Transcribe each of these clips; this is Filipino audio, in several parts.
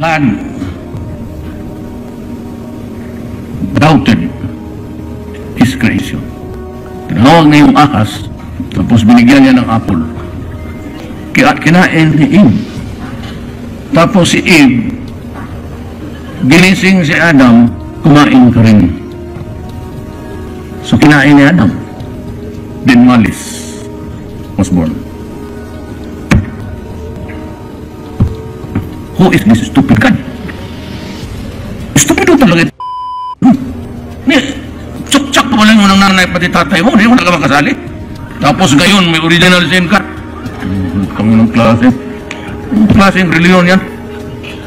God doubted his creation. Tinawag na yung ahas, tapos binigyan niya ng apple. Kinain ni Eve. Tapos si Eve, ginising si Adam, kumain ka rin. So kinain ni Adam. Then malice was born. Who is this stupid God? Stupid talaga ito. Tsak-tsak pa lang mo ng nanay pati tatay mo, hindi mo na ka makasali. Tapos ngayon may original sin ka. Kami ng klase. Klaseng reliyon yan.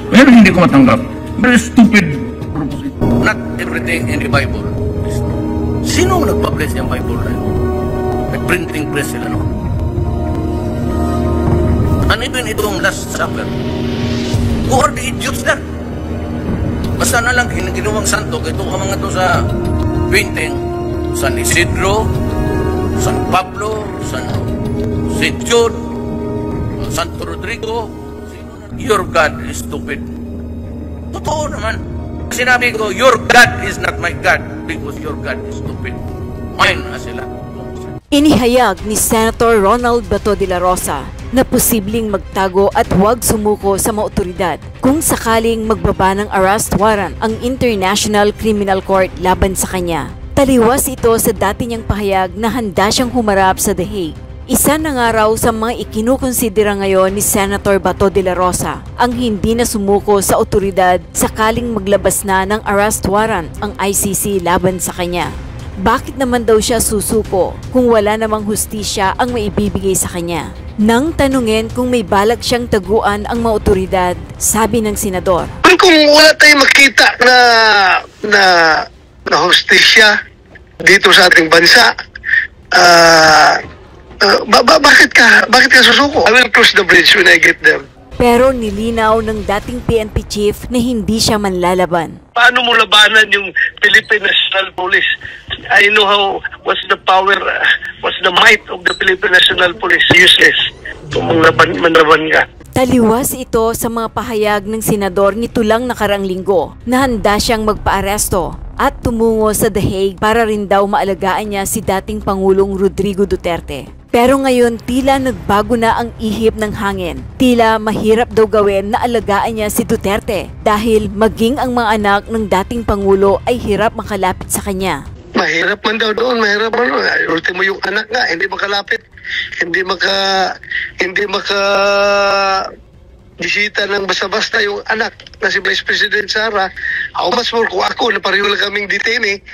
Pero hindi ko matanggap. Very stupid proposition. Not everything in the Bible is true. Sino nagpa-bless yung Bible na yun? May printing press sila, no? And even itong Last Supper, who are the idiots there? Basta na lang ginawang santo, ito ka mga to sa painting, San Isidro, San Pablo, St. Jude, Santo Rodrigo. Your God is stupid. Totoo naman. Sinabi ko, your God is not my God because your God is stupid. Mine na sila. Inihayag ni Senator Ronald Bato de la Rosa na posibleng magtago at huwag sumuko sa mga otoridad kung sakaling magbaba ng arrest warrant ang International Criminal Court laban sa kanya. Taliwas ito sa dati niyang pahayag na handa siyang humarap sa The Hague. Isa na nga raw sa mga ikinukonsidera ngayon ni Senator Bato de la Rosa ang hindi na sumuko sa otoridad sakaling maglabas na ng arrest warrant ang ICC laban sa kanya. Bakit naman daw siya susuko kung wala namang hustisya ang maibibigay sa kanya? Nang tanungin kung may balak siyang taguan ang mga otoridad, sabi ng senador, kung wala tayong makita na hustisya dito sa ating bansa, bakit ka susuko? I will cross the bridge when I get there. Pero nilinaw ng dating PNP chief na hindi siya manlalaban. Paano mo labanan yung Philippine National Police? I know what's the power, what's the might of the Philippine National Police. Useless kung manlaban ka. Taliwas ito sa mga pahayag ng senador nito lang nakaraang linggo na handa siyang magpaaresto at tumungo sa The Hague para rin daw maalagaan niya si dating Pangulong Rodrigo Duterte. Pero ngayon tila nagbago na ang ihip ng hangin. Tila mahirap daw gawin na alagaan niya si Duterte dahil maging ang mga anak ng dating Pangulo ay hirap makalapit sa kanya. Mahirap man daw doon, mahirap man doon. Ultimo yung anak nga, hindi makalapit, hindi maka bisita ng basta-basta yung anak na si Vice President Sara. How much more kung ako na pareho lang kaming detainee,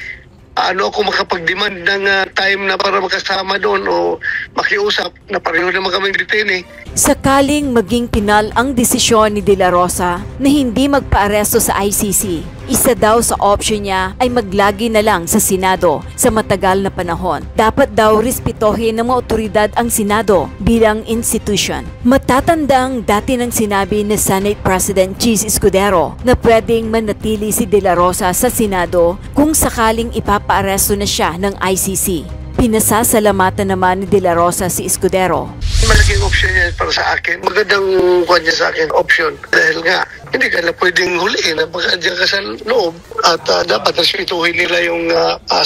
ano ako makapag-demand ng time na para makasama doon o makiusap na pareho naman kaming detainee. Sakaling maging pinal ang desisyon ni De La Rosa na hindi magpaaresto sa ICC, isa daw sa option niya ay maglagi na lang sa Senado sa matagal na panahon. Dapat daw respetuhin ng mga otoridad ang Senado bilang institution. Matatandang dati nang sinabi ni Senate President Chis Escudero na pwedeng manatili si De La Rosa sa Senado kung sakaling ipapaaresto na siya ng ICC. Pinasasalamatan naman ni De La Rosa si Escudero. Malaking option yan para sa akin. Magandang kanya sa akin option. Dahil nga, hindi ka na pwedeng huliin. Napakadyan ka sa loob. At dapat respetuhin nila yung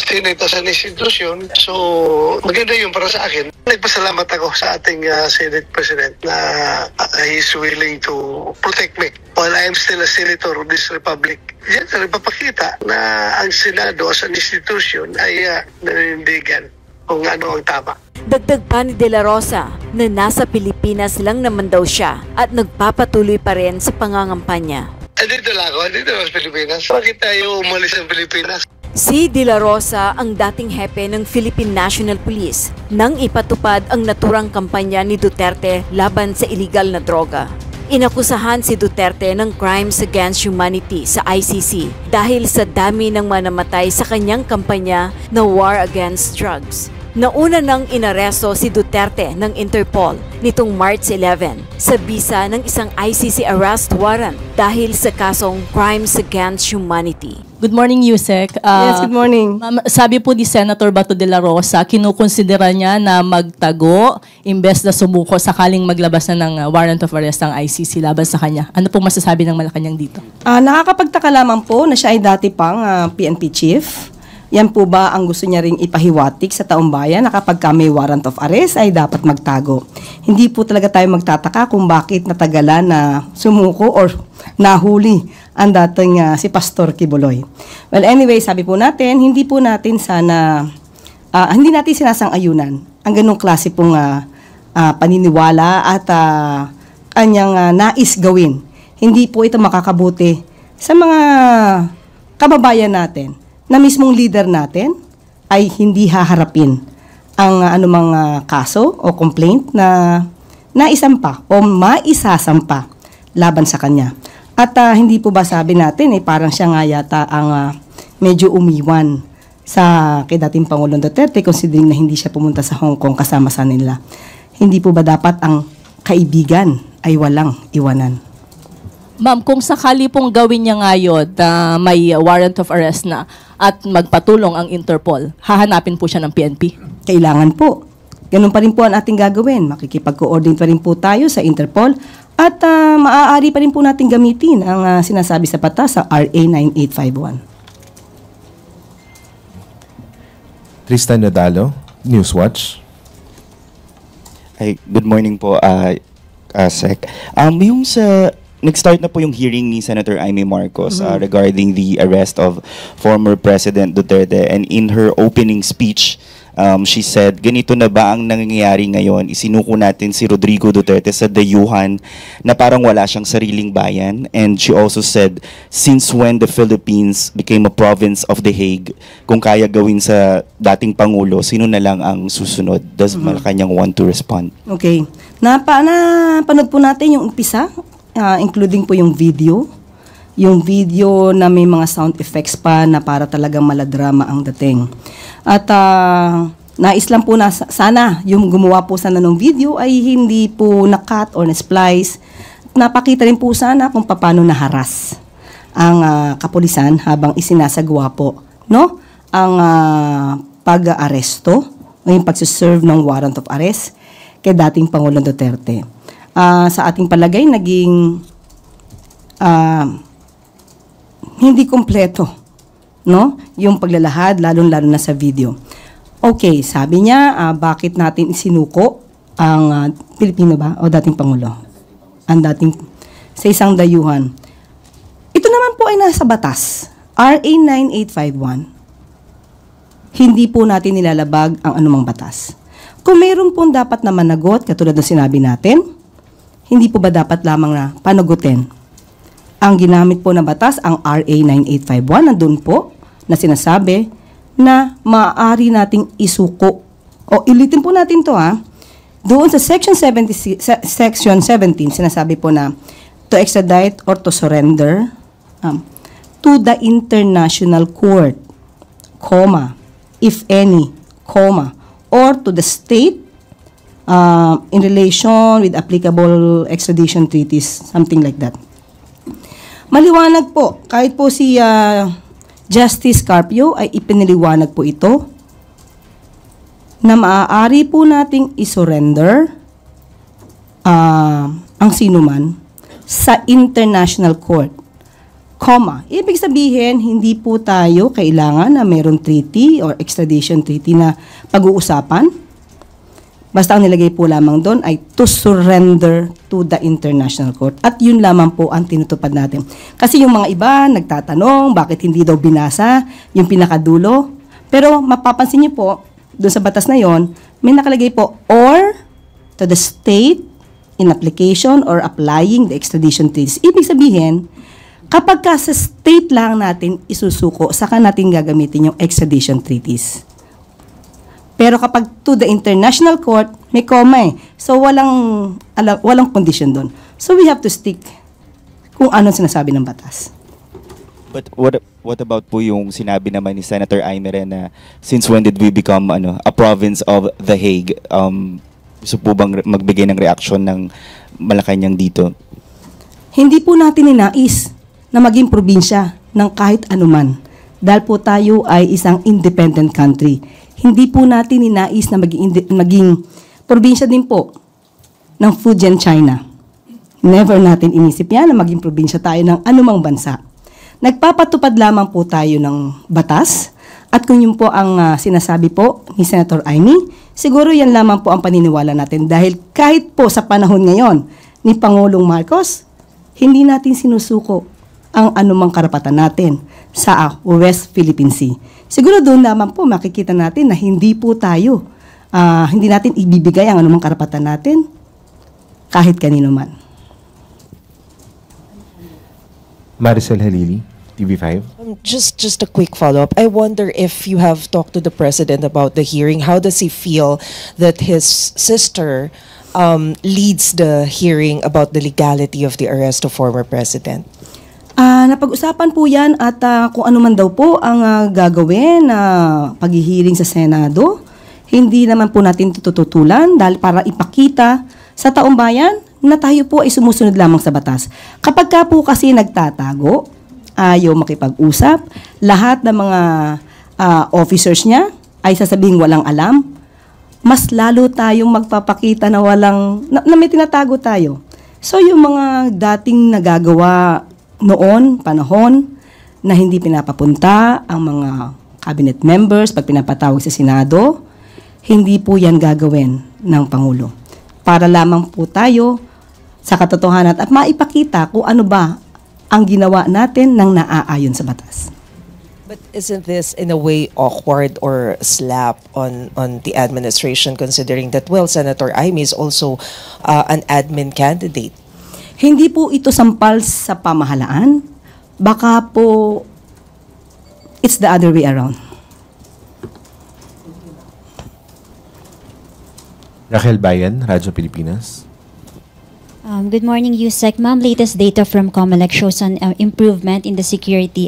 Senate as an institution. So, maganda yun para sa akin. Nagpasalamat ako sa ating Senate President na he's willing to protect me while I am still a senator of this republic. Yan na nagpapakita na ang Senado as an institution ay nanindigan kung ano ang tama. Dagdag pa ni De La Rosa na nasa Pilipinas lang naman daw siya at nagpapatuloy pa rin sa pangangampanya. Dito lang ako, dito lang sa Pilipinas. Bakit tayo umalis ng Pilipinas? Si De La Rosa ang dating hepe ng Philippine National Police nang ipatupad ang naturang kampanya ni Duterte laban sa illegal na droga. Inakusahan si Duterte ng crimes against humanity sa ICC dahil sa dami ng manamatay sa kanyang kampanya na war against drugs. Nauna nang inaresto si Duterte ng Interpol nitong March 11 sa bisa ng isang ICC arrest warrant dahil sa kasong crimes against humanity. Good morning, Yusek. Yes, good morning. Ma'am, sabi po ni Senator Bato de la Rosa, kinukonsidera niya na magtago imbes na sumuko sakaling maglabas na ng warrant of arrest ang ICC laban sa kanya. Ano pong masasabi ng Malacanang dito? Nakakapagtaka lamang po na siya ay dati pang PNP chief. Yan po ba ang gusto niya ring ipahiwatig sa taong bayan na kapag may warrant of arrest ay dapat magtago? Hindi po talaga tayo magtataka kung bakit natagalan na sumuko or nahuli ang dating si Pastor Kibuloy. Well, anyway, sabi po natin, hindi natin sinasang-ayunan ang ganong klase pong paniniwala at kanyang nais gawin. Hindi po ito makakabuti sa mga kababayan natin na mismong leader natin ay hindi haharapin ang anumang kaso o complaint na naisampa o maisasampa laban sa kanya. At hindi po ba sabi natin, parang siya nga yata ang medyo umiwan sa kay dating Pangulong Duterte considering na hindi siya pumunta sa Hong Kong kasama sa nila. Hindi po ba dapat ang kaibigan ay walang iwanan? Ma'am, kung sakali pong gawin niya ngayon na may warrant of arrest na at magpatulong ang Interpol, hahanapin po siya ng PNP? Kailangan po. Ganun pa rin po ang ating gagawin. Makikipag-coordinate pa rin po tayo sa Interpol at maaari pa rin po natin gamitin ang sinasabi sa batas sa RA 9851. Tristan Nadalo, Newswatch. Ay, good morning po, Sec. Yung sa nag-start na po yung hearing ni Senator Amy Marcos regarding the arrest of former President Duterte, and in her opening speech, she said, ganito na ba ang nangyayari ngayon? Isinuko natin si Rodrigo Duterte sa dayuhan na parang wala siyang sariling bayan. And she also said, since when the Philippines became a province of The Hague, kung kaya gawin sa dating Pangulo, sino na lang ang susunod? Does Malacanang want to respond? Okay. Napanood po natin yung umpisa, including po yung video na may mga sound effects pa na para talagang maladrama ang dating. At nais lang po na sana yung gumawa po sana ng video ay hindi po na-cut or na-splice. Napakita rin po sana kung paano naharas ang kapulisan habang isinasagawa po ang pag-aaresto o yung pagsiserve ng warrant of arrest kay dating Pangulong Duterte. Sa ating palagay, naging hindi kompleto, yung paglalahad, lalong-lalo na sa video. Okay, sabi niya, bakit natin isinuko ang Pilipino ba o dating Pangulo? Ang dating sa isang dayuhan. Ito naman po ay nasa batas, RA 9851. Hindi po natin nilalabag ang anumang batas. Kung mayroon pong dapat na managot, katulad ng sinabi natin, hindi po ba dapat lamang na panagutin? Ang ginamit po na batas, ang RA 9851, nandun po na sinasabi na maaari nating isuko. O ilitin po natin to Doon sa Section 17, sinasabi po na to extradite or to surrender to the International Court, if any, or to the state in relation with applicable extradition treaties, something like that. Maliwanag po, kahit po si Justice Carpio ay ipiniliwanag po ito na maaari po nating isurrender ang sinuman sa International Court, ibig sabihin, hindi po tayo kailangan na mayroong treaty or extradition treaty na pag-uusapan. Basta ang nilagay po lamang doon ay to surrender to the International Court. At yun lamang po ang tinutupad natin. Kasi yung mga iba nagtatanong bakit hindi daw binasa yung pinakadulo. Pero mapapansin niyo po, doon sa batas na yon, may nakalagay po, or to the state in application or applying the extradition treaties. Ibig sabihin, kapag ka sa state lang natin isusuko, saka natin gagamitin yung extradition treaties. Pero kapag to the International Court, may comma So walang condition doon. So we have to stick kung ano sinasabi ng batas. But what about po yung sinabi naman ni Senator Aimee na since when did we become a province of The Hague? Gusto po bang magbigay ng reaksyon ng Malacanang dito? Hindi po natin ninais na maging probinsya ng kahit anuman. Dahil po tayo ay isang independent country. Hindi po natin ninais na maging probinsya din po ng Fujian, China. Never natin inisip yan na maging probinsya tayo ng anumang bansa. Nagpapatupad lamang po tayo ng batas at kung yun po ang sinasabi po ni Senator Amy, siguro yan lamang po ang paniniwala natin dahil kahit po sa panahon ngayon ni Pangulong Marcos, hindi natin sinusuko ang anumang karapatan natin sa West Philippine Sea. Siguro doon naman po makikita natin na hindi po tayo, hindi natin ibibigay ang anumang karapatan natin kahit kanino man. Maricel Halili, TV5. Just a quick follow-up. I wonder if you have talked to the president about the hearing. How does he feel that his sister leads the hearing about the legality of the arrest of former president? Napag-usapan po yan at kung ano man daw po ang gagawin na paghihiring sa Senado, hindi naman po natin tututulan dahil para ipakita sa taong bayan na tayo po ay sumusunod lamang sa batas. Kapag ka po kasi nagtatago, ayaw makipag-usap, lahat ng mga officers niya ay sasabihin walang alam, mas lalo tayong magpapakita na na may tinatago tayo. So yung mga dating nagagawa noon, panahon, na hindi pinapapunta ang mga cabinet members pag pinapatawag sa Senado, hindi po yan gagawin ng Pangulo. Para lamang po tayo sa katotohanan at maipakita kung ano ba ang ginawa natin nang naaayon sa batas. But isn't this in a way awkward or slap on the administration considering that, well, Senator Amy is also an admin candidate? Hindi po ito sampal sa pamahalaan. Baka po it's the other way around. Rachel Bayan, Radyo Pilipinas. Good morning, Yusek. Ma'am, latest data from COMELEC shows an improvement in the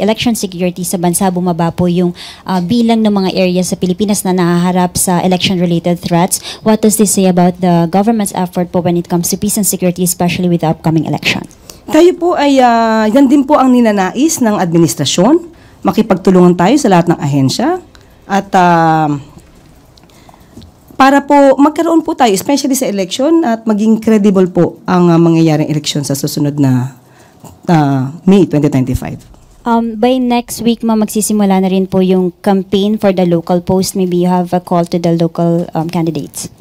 election security sa bansa. Bumaba po yung bilang ng mga areas sa Pilipinas na nahaharap sa election-related threats. What does this say about the government's effort po when it comes to peace and security, especially with the upcoming election? Tayo po ay, yan din po ang ninanais ng administrasyon. Makipagtulungan tayo sa lahat ng ahensya. At para po magkaroon po tayo, especially sa election, at maging credible po ang mangyayaring election sa susunod na May 2025. By next week, magsisimula na rin po yung campaign for the local post. Maybe you have a call to the local candidates.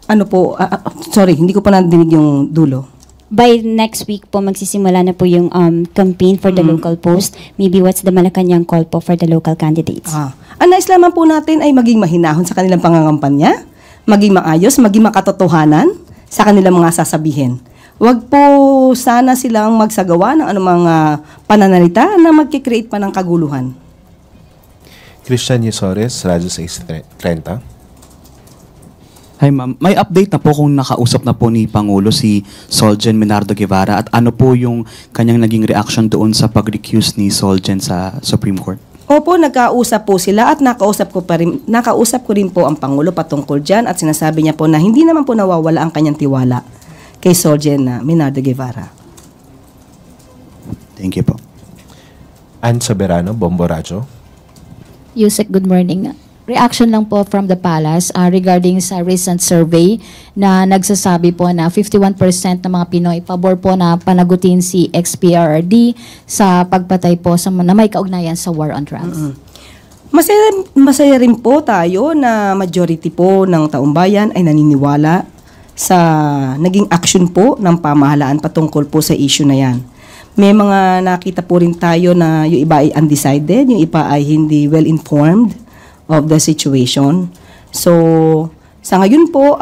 Ano po? Sorry, hindi ko pa nadinig yung dulo. By next week po, magsisimula na po yung campaign for the local post. Maybe what's the Malacanang call po for the local candidates? Ang nais lamang po natin ay maging mahinahon sa kanilang pangangampanya, maging maayos, maging makatotohanan sa kanilang mga sasabihin. Huwag po sana silang magsagawa ng anumang pananalita na magkikreate pa ng kaguluhan. Christian Yesores, Radyo 630. Hi ma'am, may update na po kung nakausap na po ni Pangulo si Solgen Menardo Guevara at ano po yung kanyang naging reaction doon sa pag-recuse ni Solgen sa Supreme Court? Opo, nagkausap po sila at nakausap ko rin po ang Pangulo patungkol dyan at sinasabi niya po na hindi naman po nawawala ang kanyang tiwala kay Solgen Menardo Guevara. Thank you po. Ann Soberano, Bombo Radyo. Yusek, good morning. Reaction lang po from the palace regarding sa recent survey na nagsasabi po na 51% ng mga Pinoy pabor po na panagutin si ex-PRRD sa pagpatay po na may kaugnayan sa war on drugs. Masaya rin po tayo na majority po ng taong bayan ay naniniwala sa naging action po ng pamahalaan patungkol po sa issue na yan. May mga nakita po rin tayo na yung iba ay undecided, yung iba ay hindi well-informed of the situation. So, sa ngayon po,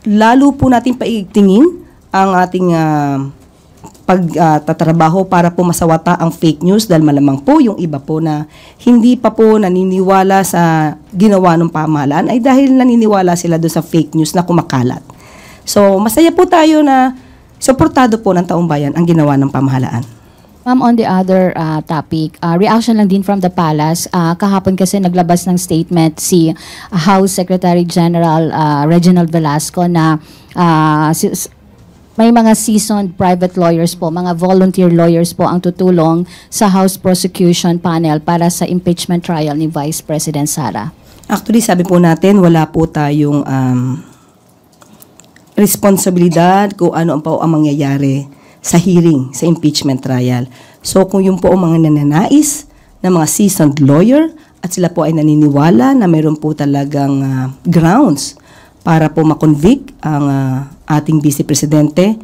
lalo po natin paigtingin ang ating pagtatrabaho para po masawata ang fake news dahil malamang po yung iba po na hindi pa po naniniwala sa ginawa ng pamahalaan ay dahil naniniwala sila doon sa fake news na kumakalat. So, masaya po tayo na suportado po ng taong bayan ang ginawa ng pamahalaan. Ma'am, on the other topic, reaction lang din from the palace. Kahapon kasi naglabas ng statement si House Secretary General Reginald Velasco na may mga seasoned private lawyers po, mga volunteer lawyers po ang tutulong sa House Prosecution Panel para sa impeachment trial ni Vice President Sara? Actually, sabi po natin, wala po tayong responsibilidad kung ano ang mangyayari sa hearing, sa impeachment trial. So kung yung po ang mga nananais na mga seasoned lawyer at sila po ay naniniwala na mayroon po talagang grounds para po makonvict ang ating Vice Presidente,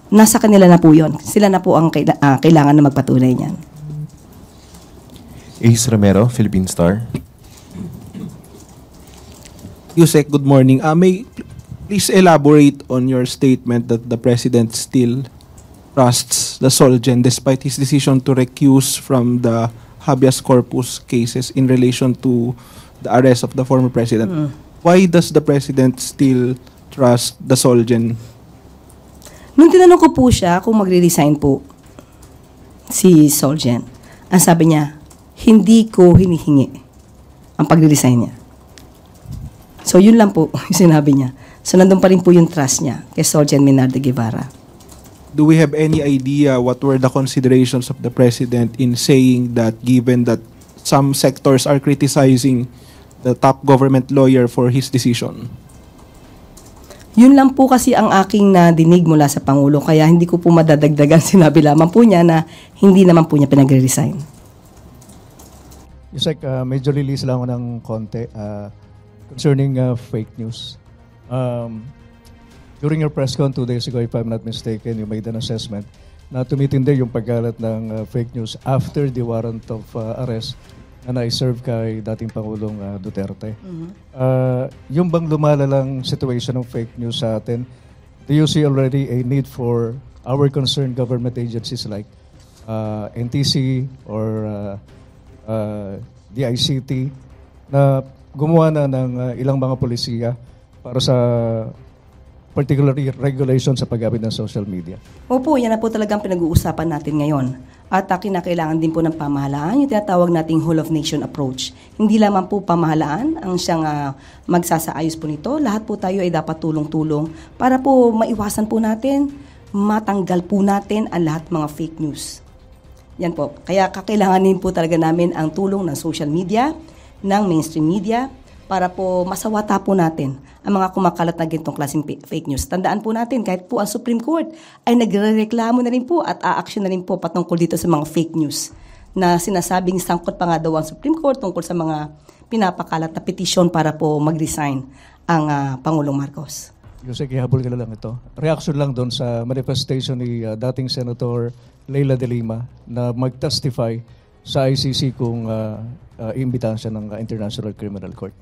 nasa kanila na po yun. Sila na po ang kailangan na magpatunay niyan. Ace Romero, Philippine Star. Yusek, good morning. May please elaborate on your statement that the President still trusts the Solgen despite his decision to recuse from the habeas corpus cases in relation to the arrest of the former President. Why does the President still trust the Solgen? Nung tinanong ko po siya kung magre-resign po si Solgen, ang sabi niya, hindi ko hinihingi ang pagre-resign niya. So yun lang po yung sinabi niya. So nandun pa rin po yung trust niya kay Solgen Menardo Guevara. Do we have any idea what were the considerations of the President in saying that given that some sectors are criticizing the top government lawyer for his decision? Yun lang po kasi ang aking nadinig mula sa Pangulo, kaya hindi ko po madadagdagan. Sinabi lamang po niya na hindi naman po niya pinagre-resign. Yusek, medyo release lang ako ng konti concerning fake news. During your press con 2 days ago, if I'm not mistaken, you made an assessment na tumitindi yung pagkalat ng fake news after the warrant of arrest na na-serve kay dating Pangulong Duterte. Yung bang lumalalang situation ng fake news sa atin, do you see already a need for our concerned government agencies like NTC or DICT na gumawa na ng ilang mga polisiya para sa particularly regulation sa paggamit ng social media? Opo, yan na po talagang pinag-uusapan natin ngayon. At kinakailangan din po ng pamahalaan, yung tinatawag nating whole of nation approach. Hindi lamang po pamahalaan ang siyang magsasaayos po nito. Lahat po tayo ay dapat tulong-tulong para po maiwasan po natin, matanggal po natin ang lahat mga fake news. Yan po. Kaya kakailanganin po talaga namin ang tulong ng social media, ng mainstream media, para po masawata po natin ang mga kumakalat na ganitong klaseng fake news. Tandaan po natin, kahit po ang Supreme Court ay nagrereklamo na rin po at aaksyon na rin po patungkol dito sa mga fake news na sinasabing sangkot pa nga daw ang Supreme Court tungkol sa mga pinapakalat na petisyon para po mag-resign ang Pangulong Marcos. Yusek, ihabol ka na lang ito. Reaction lang doon sa manifestation ni dating Senator Leila de Lima na mag-testify sa ICC kung iimbitahan siya ng International Criminal Court.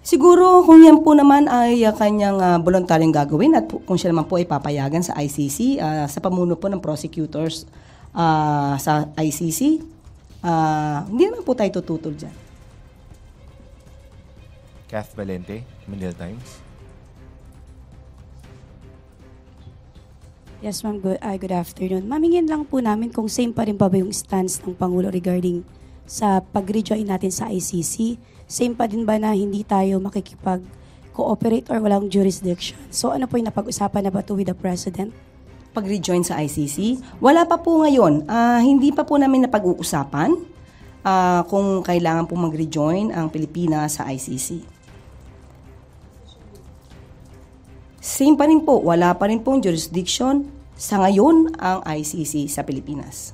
Siguro kung yan po naman ay kanyang voluntaryong gagawin at kung siya naman po ay papayagan sa ICC, sa pamuno po ng prosecutors sa ICC, hindi naman po tayo tututol dyan. Kath Valente, Manila Times. Yes, ma'am. Good afternoon. Mamingin lang po namin kung same pa rin ba yung stance ng Pangulo regarding sa pag-rejoin natin sa ICC. Same pa din ba na hindi tayo makikipag-cooperate or walang jurisdiction? So ano po yung napag-usapan na ba to with the President? Pag-rejoin sa ICC? Wala pa po ngayon. Hindi pa po namin napag-uusapan kung kailangan po mag-rejoin ang Pilipinas sa ICC. Same pa rin po. Wala pa rin pong jurisdiction sa ngayon ang ICC sa Pilipinas.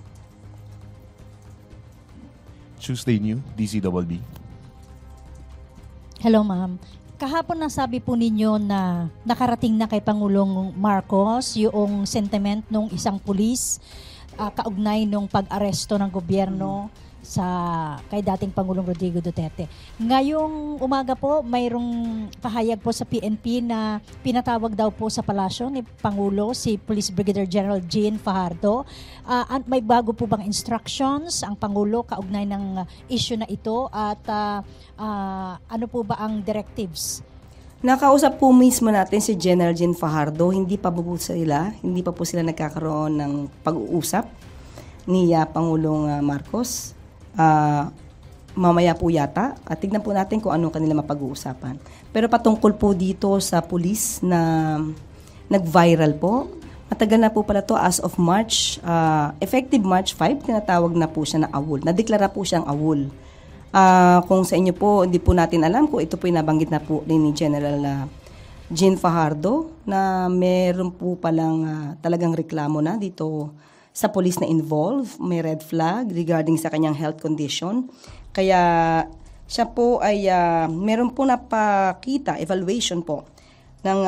Tuesday New, DCWB. Hello, ma'am. Kahapon nasabi po ninyo na nakarating na kay Pangulong Marcos yung sentiment ng isang pulis kaugnay nung pag-aresto ng gobyerno kay dating Pangulong Rodrigo Duterte. Ngayong umaga po, mayroong pahayag po sa PNP na pinatawag daw po sa palasyo ni Pangulo si Police Brigadier General Jean Fajardo. May bago po bang instructions ang Pangulo kaugnay ng issue na ito at ano po ba ang directives? Nakausap po mismo natin si General Jean Fajardo. Hindi pa po sila nagkakaroon ng pag-uusap ni Pangulong Marcos. Mamaya po yata at tignan po natin kung ano kanila mapag-uusapan. Pero patungkol po dito sa pulis na nag-viral po. Matagal na po pala to as of March, effective March 5, tinatawag na po siya na AWOL. Nadeklara po siyang AWOL. Kung sa inyo po, hindi po natin alam kung ito po yung nabanggit na po ni General Jean Fajardo na meron po palang talagang reklamo na dito sa police na involved. May red flag regarding sa kanyang health condition. Kaya siya po ay meron po napakita, evaluation po ng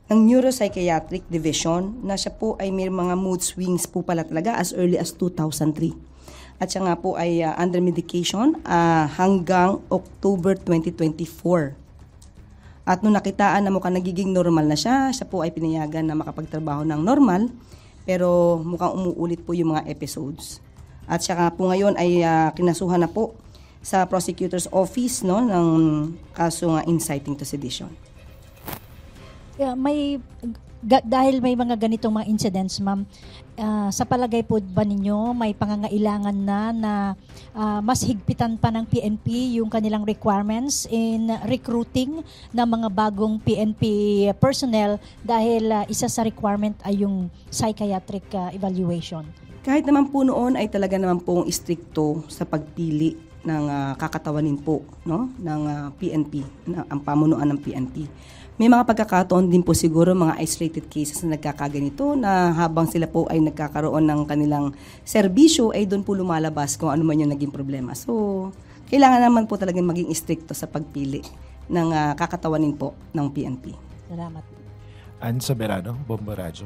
Neuropsychiatric Division na siya po ay may mga mood swings po pala talaga as early as 2003. At siya nga po ay under medication hanggang October 2024. At nung nakitaan na mukhang nagiging normal na siya po ay pinayagan na makapagtrabaho ng normal, pero mukhang umuulit po yung mga episodes. At siya nga po ngayon ay kinasuhan na po sa prosecutor's office ng kaso nga inciting to sedition. Dahil may mga ganitong mga incidents, ma'am, sa palagay po ba ninyo may pangangailangan na mas higpitan pa ng PNP yung kanilang requirements in recruiting ng mga bagong PNP personnel dahil isa sa requirement ay yung psychiatric evaluation? Kahit naman po noon ay talaga naman pong istrikto sa pagpili ng kakatawanin po, no, ng PNP, ang pamunuan ng PNP. May mga pagkakataon din po siguro mga isolated cases na nagkakaganito na habang sila po ay nagkakaroon ng kanilang serbisyo ay doon po lumalabas kung ano man yung naging problema. So, kailangan naman po talagang maging istrikto sa pagpili ng kakatawanin po ng PNP. Salamat. Ann Soberano, Bomba Radyo.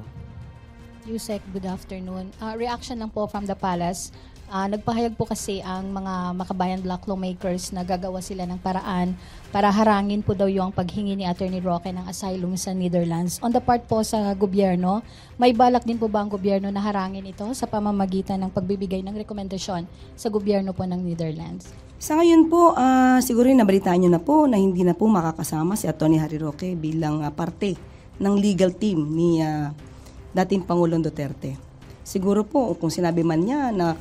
Yusek, good afternoon. Reaction lang po from the palace. Nagpahayag po kasi ang mga makabayan black lawmakers na gagawa sila ng paraan para harangin po daw yung paghingi ni Attorney Roque ng asylum sa Netherlands. On the part po sa gobyerno, may balak din po ba ang gobyerno na harangin ito sa pamamagitan ng pagbibigay ng rekomendasyon sa gobyerno po ng Netherlands? Sa ngayon po, siguro nabalitaan nyo na po na hindi na po makakasama si Attorney Harry Roque bilang parte ng legal team ni dating Pangulong Duterte. Siguro po kung sinabi man niya na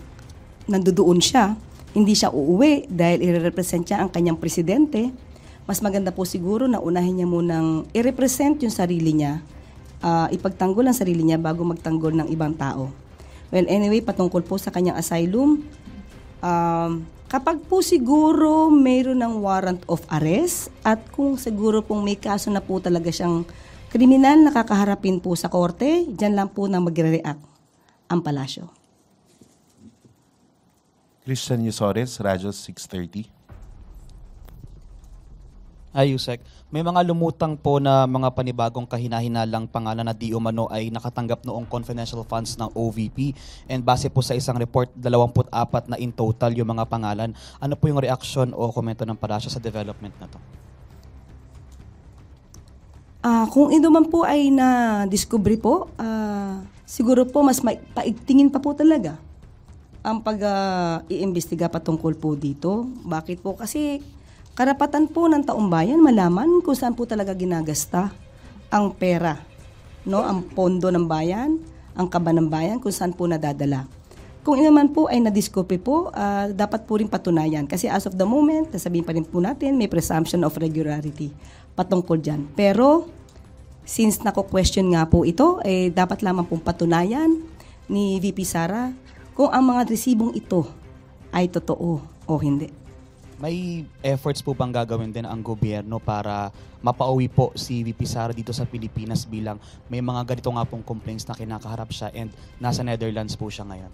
nandoon siya, hindi siya uuwi dahil i-represent niya ang kanyang presidente, mas maganda po siguro na unahin niya munang i-represent yung sarili niya, ipagtanggol ang sarili niya bago magtanggol ng ibang tao. Well, anyway, patungkol po sa kanyang asylum, kapag po siguro mayroon ng warrant of arrest at kung siguro pong may kaso na po talaga siyang kriminal na kakaharapin po sa korte, dyan lang po na magre-react ang palasyo. Christian Yusores, Radyo 630. Hi, Yusek. May mga lumutang po na mga panibagong kahinahinalang pangalan na di umano ay nakatanggap noong confidential funds ng OVP. And base po sa isang report, 24 na in total yung mga pangalan. Ano po yung reaction o komento ng palasyo sa development na to? Kung ito man po ay na-discovery po, siguro po mas paigtingin pa po talaga ang pag-iimbestiga patungkol po dito. Bakit po? Kasi karapatan po ng taong bayan malaman kung saan po talaga ginagasta ang pera, no? Ang pondo ng bayan, ang kaba ng bayan, kung saan po nadadala. Kung naman po ay na-discovery po, dapat po rin patunayan. Kasi as of the moment, nasabihin pa rin po natin, may presumption of regularity patungkol dyan. Pero, since nako-question nga po ito, dapat lamang pong patunayan ni VP Sara kung ang mga resibong ito ay totoo o hindi. May efforts po bang gagawin din ang gobyerno para mapauwi po si VP Sara dito sa Pilipinas bilang may mga ganito nga pong complaints na kinakaharap siya and nasa Netherlands po siya ngayon?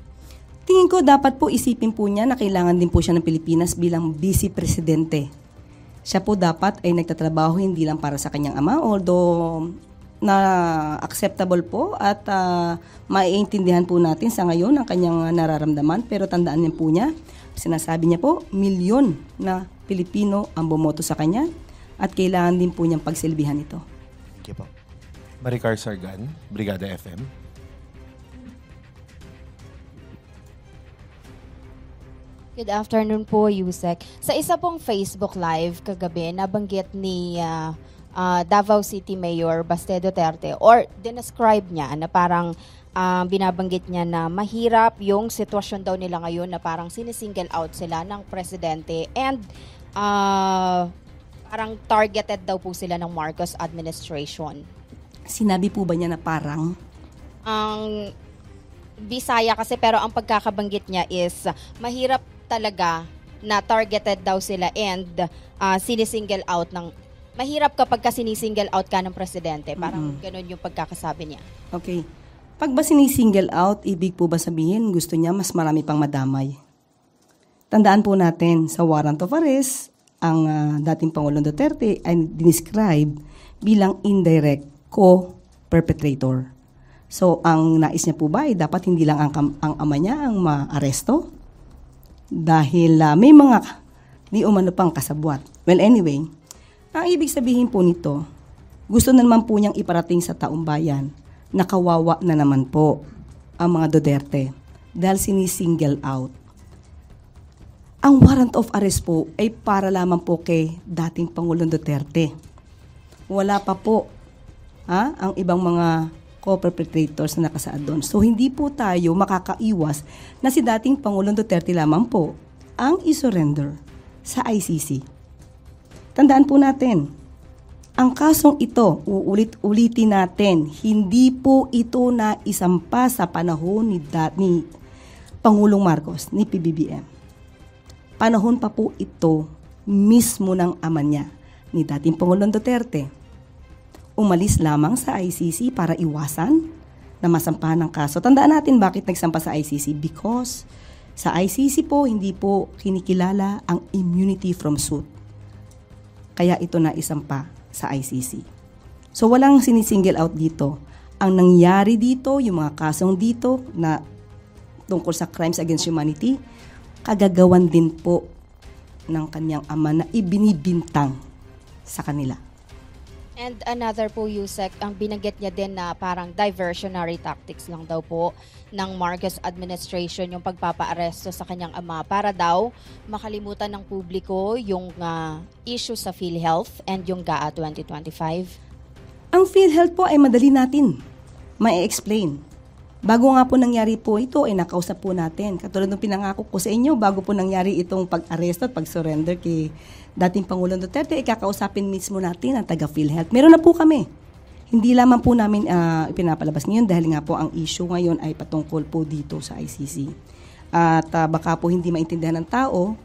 Tingin ko dapat po isipin po niya na kailangan din po siya ng Pilipinas bilang vice presidente. Siya po dapat ay nagtatrabaho hindi lang para sa kanyang ama, although na acceptable po at maiintindihan po natin sa ngayon ang kanyang nararamdaman. Pero tandaan niyo po niya, sinasabi niya po, milyon na Pilipino ang bumoto sa kanya at kailangan din po niyang pagsilbihan ito. Thank you po. Maricar Sargan, Brigada FM. Good afternoon po, Yusek. Sa isa pong Facebook Live kagabi, nabanggit ni Davao City Mayor Baste Duterte or dinescribe niya na parang binabanggit niya na mahirap yung sitwasyon daw nila ngayon na parang sinisingle out sila ng presidente and parang targeted daw po sila ng Marcos administration. Sinabi po ba niya na parang? Ang Bisaya kasi, pero ang pagkakabanggit niya is mahirap talaga na targeted daw sila and sinisingle out ng mahirap kapag sinisingle out ka ng presidente. Parang ganun yung pagkakasabi niya. Okay. Pag ba sinisingle out, ibig po ba sabihin gusto niya mas marami pang madamay? Tandaan po natin, sa warrant of arrest, ang dating Pangulong Duterte ay dinescribe bilang indirect co-perpetrator. So, ang nais niya po ba ay dapat hindi lang ang ama niya ang maaresto? Dahil may mga di umano pang kasabwat. Well, anyway, ang ibig sabihin po nito, gusto na naman po niyang iparating sa taong bayan na kawawa na naman po ang mga Duterte dahil sinisingle out. Ang warrant of arrest po ay para lamang po kay dating Pangulong Duterte. Wala pa po ang ibang mga co-perpetrators na nakasaad doon. So, hindi po tayo makakaiwas na si dating Pangulong Duterte lamang po ang isurrender sa ICC. Tandaan po natin, ang kasong ito, uulit-ulitin natin, hindi po ito na isampa sa panahon ni Pangulong Marcos, ni PBBM. Panahon pa po ito mismo ng ama niya, ni dating Pangulong Duterte. Umalis lamang sa ICC para iwasan na masampahan ng kaso. Tandaan natin bakit nagsampa sa ICC. Because sa ICC po, hindi po kinikilala ang immunity from suit. Kaya ito na isampa sa ICC. So walang sinisingle out dito. Ang nangyari dito, yung mga kasong dito na tungkol sa crimes against humanity, kagagawan din po ng kanyang ama na ibinibintang sa kanila. And another po, Yusek, ang binanggit niya din na parang diversionary tactics lang daw po ng Marcos administration yung pagpapaaresto sa kanyang ama para daw makalimutan ng publiko yung issue sa PhilHealth and yung GAA 2025. Ang PhilHealth po ay madali natin ma-explain. Bago nga po nangyari po ito, ay nakausap po natin. Katulad ng pinangako ko sa inyo, bago po nangyari itong pag-aresto at pag-surrender kay dating Pangulong Duterte, ikakausapin mismo natin ang taga PhilHealth. Meron na po kami. Hindi lamang po namin ipinapalabas ngayon dahil nga po ang issue ngayon ay patungkol po dito sa ICC. At baka po hindi maintindihan ng tao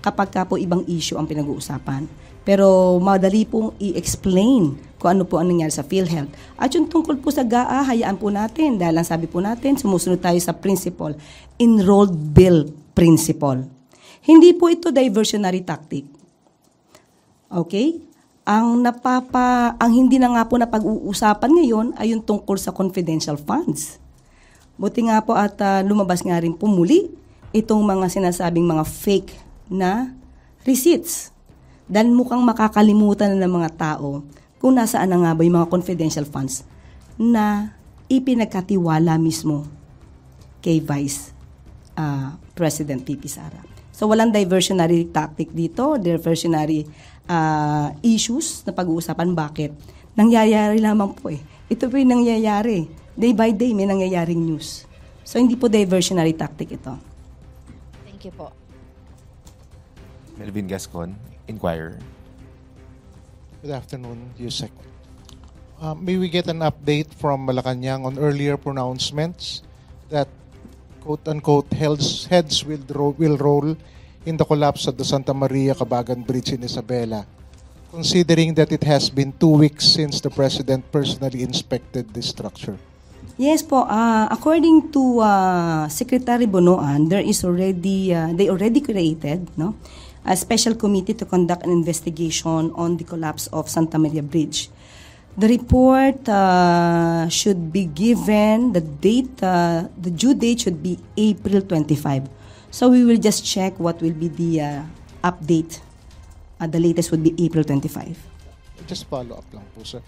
kapag ka po ibang issue ang pinag-uusapan. Pero madali pong i-explain kung ano po ang nangyari sa PhilHealth. At yung tungkol po sa GAA, hayaan po natin dahil ang sabi po natin, sumusunod tayo sa principle, enrolled bill principle. Hindi po ito diversionary tactic. Okay? Ang hindi na nga po na pag-uusapan ngayon ay yung tungkol sa confidential funds. Buti nga po at lumabas nga rin po muli itong mga sinasabing mga fake na receipts. Dahil mukhang makakalimutan na ng mga tao kung nasaan na nga ba yung mga confidential funds na ipinagkatiwala mismo kay Vice President PP Sara. So walang diversionary tactic dito, diversionary issues na pag-uusapan. Bakit? Nangyayari lamang po eh. Ito po yung nangyayari. Day by day may nangyayaring news. So hindi po diversionary tactic ito. Thank you po. Melvin Gascon, Inquirer. Good afternoon, Yusek. May we get an update from Malacanang on earlier pronouncements that quote-unquote heads will roll in the collapse of the Santa Maria Cabagan Bridge in Isabela, considering that it has been 2 weeks since the President personally inspected this structure? Yes po, according to Secretary Bonoan, they already created a special committee to conduct an investigation on the collapse of Santa Maria Bridge. The report should be given, the due date should be April 25. So we will just check what will be the update. The latest would be April 25. Just follow up lang po, sir.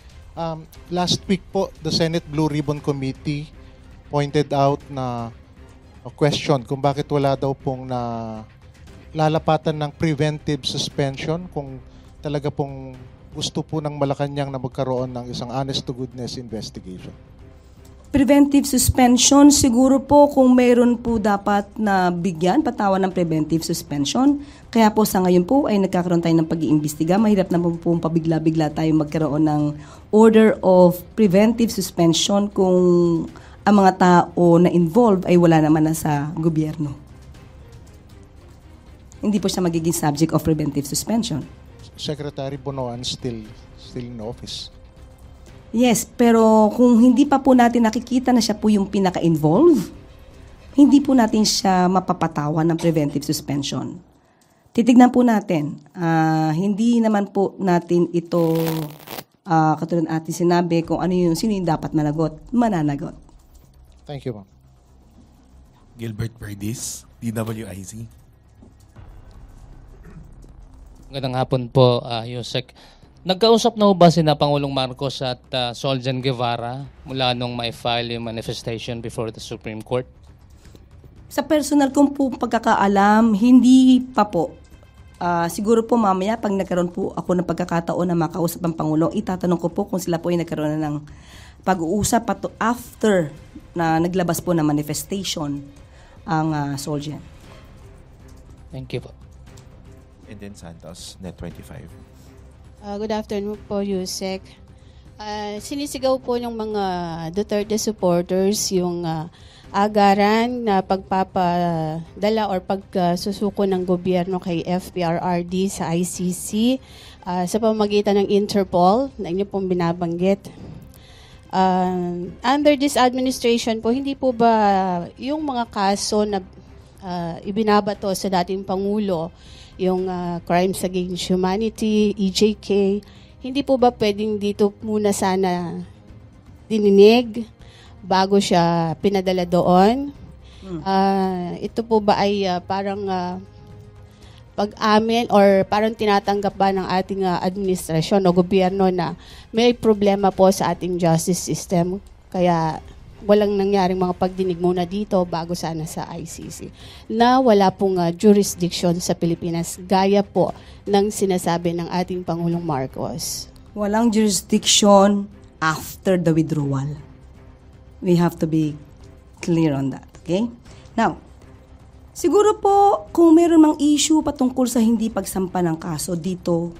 Last week po, the Senate Blue Ribbon Committee pointed out na a question kung bakit wala daw pong lalapatan ng preventive suspension kung talaga pong gusto po ng Malacanang na magkaroon ng isang honest to goodness investigation. Preventive suspension, siguro po kung mayroon po dapat na bigyan, patawan ng preventive suspension. Kaya po sa ngayon po ay nagkakaroon tayo ng pag-iimbestiga. Mahirap na po pabigla-bigla tayo magkaroon ng order of preventive suspension kung ang mga tao na involved ay wala naman na sa gobyerno. Hindi po siya magiging subject of preventive suspension. Secretary Bonoan still in office. Yes, pero kung hindi pa po natin nakikita na siya po yung pinaka-involved, hindi po natin siya mapapatawan ng preventive suspension. Titignan po natin. Hindi naman po natin ito, katulad natin sinabi, kung sino yung dapat mananagot. Thank you, ma'am. Gilbert Verdiz, DWIZ. Magandang hapon po, Yusek. Nagkausap na ba sina Pangulong Marcos at Soljan Guevara mula nung ma-file yung manifestation before the Supreme Court? Sa personal kong po pagkakaalam, hindi pa po. Siguro po mamaya pag nagkaroon po ako ng pagkakataon na makausap ang Pangulo, itatanong ko po kung sila po ay nagkaroon na ng pag-uusap after na naglabas po ng manifestation ang Soljan. Thank you po. Eden Santos, Net25. Good afternoon po, Yusek. Sinisigaw po ng mga Duterte supporters yung agaran na pagpapadala or pagsusuko ng gobyerno kay FPRRD sa ICC sa pamamagitan ng Interpol na inyo pong binabanggit. Under this administration po, hindi po ba yung mga kaso na ibinabato sa dating Pangulo, yung crimes against humanity, EJK, hindi po ba pwedeng dito muna sana dininig bago siya pinadala doon? Ito po ba ay parang pag-amin or parang tinatanggap ba ng ating administrasyon o gobyerno na may problema po sa ating justice system? Kaya walang nangyaring mga pagdinig muna dito bago sana sa ICC na wala pong jurisdiction sa Pilipinas gaya po ng sinasabi ng ating Pangulong Marcos. Walang jurisdiction after the withdrawal. We have to be clear on that, okay? Now, siguro po kung meron mang issue patungkol sa hindi pagsampa ng kaso dito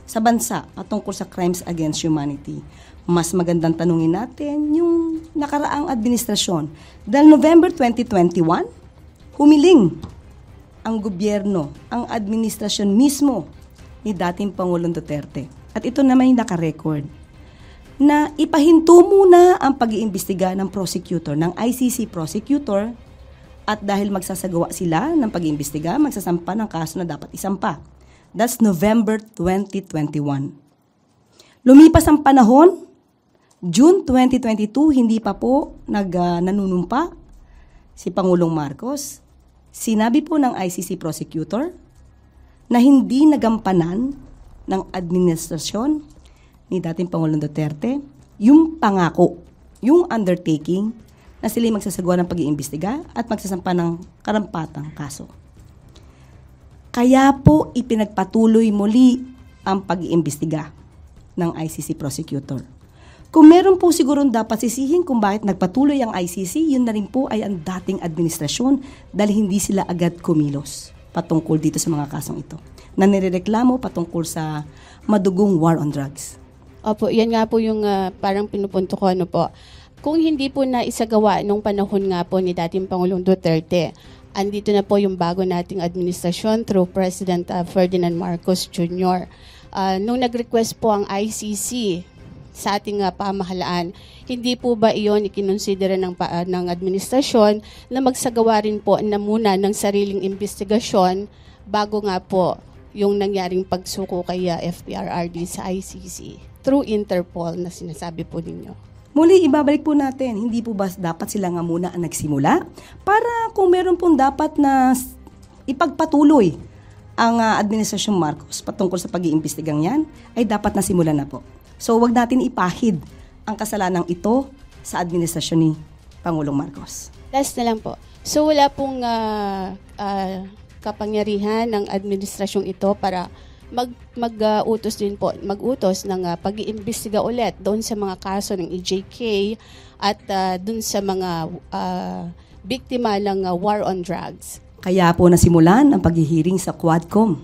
sa bansa patungkol sa crimes against humanity, mas magandang tanungin natin yung nakaraang administrasyon. Dahil November 2021, humiling ang gobyerno, ang administrasyon mismo ni dating Pangulong Duterte. At ito naman yung nakarecord na ipahinto muna ang pag-iimbestiga ng prosecutor, ng ICC prosecutor, at dahil magsasagawa sila ng pag-iimbestiga, magsasampa ng kaso na dapat isampa. That's November 2021. Lumipas ang panahon, June 2022, hindi pa po nanunumpa si Pangulong Marcos. Sinabi po ng ICC prosecutor na hindi nagampanan ng administrasyon ni dating Pangulong Duterte yung pangako, yung undertaking na sila magsasagawa ng pag-iimbestiga at magsasampa ng karampatang kaso. Kaya po ipinagpatuloy muli ang pag-iimbestiga ng ICC prosecutor. Kung meron po sigurong dapat sisihin kung bakit nagpatuloy ang ICC, yun na rin po ay ang dating administrasyon dahil hindi sila agad kumilos patungkol dito sa mga kasong ito na nirereklamo patungkol sa madugong war on drugs. Opo, yan nga po yung parang pinupunto ko po. Kung hindi po na isagawa nung panahon nga po ni dating Pangulong Duterte, andito na po yung bago nating administrasyon through President Ferdinand Marcos Jr. Nung nag-request po ang ICC sa ating pamahalaan, hindi po ba iyon ikinonsidera ng administrasyon na magsagawa rin po na muna ng sariling investigasyon bago nga po yung nangyaring pagsuko kay FPRRD sa ICC through Interpol na sinasabi po ninyo? Muli, ibabalik po natin, hindi po ba dapat sila nga muna ang nagsimula? Para kung meron pong dapat na ipagpatuloy ang Administrasyong Marcos patungkol sa pag-iimbestigang yan, ay dapat na simulan na po. So, wag natin ipahid ang kasalanang ito sa administrasyon ni Pangulong Marcos. Last na lang po. So, wala pong kapangyarihan ng administrasyong ito para mag-utos din po, mag-utos ng pag-iimbestiga ulit doon sa mga kaso ng EJK at doon sa mga biktima ng war on drugs. Kaya po nasimulan ang paghihiring sa Quadcom.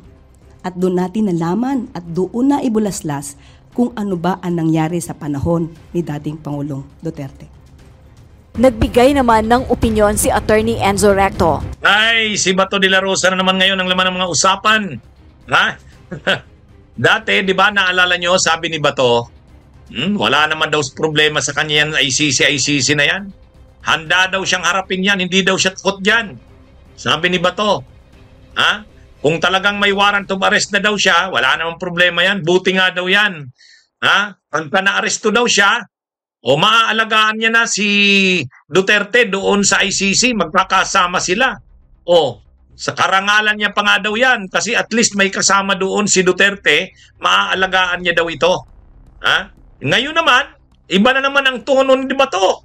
At doon natin nalaman at doon na ibulaslas kung ano ba ang nangyari sa panahon ni dating Pangulong Duterte. Nagbigay naman ng opinyon si Attorney Enzo Recto. Ay, si Bato de la Rosa na naman ngayon ang laman ng mga usapan. Ha? Dati, di ba, naalala nyo, sabi ni Bato, wala naman daw problema sa kanya yan, ICC na yan. Handa daw siyang harapin yan, hindi daw siya takot dyan. Sabi ni Bato, ha? Kung talagang may warrant of arrest na daw siya, wala namang problema yan, buti nga daw yan. Ha? Pagka na-aresto daw siya, o maaalagaan niya na si Duterte doon sa ICC, magkakasama sila. O, sa karangalan niya pa nga daw yan, kasi at least may kasama doon si Duterte, maaalagaan niya daw ito. Ha? Ngayon naman, iba na naman ang tono ni Bato.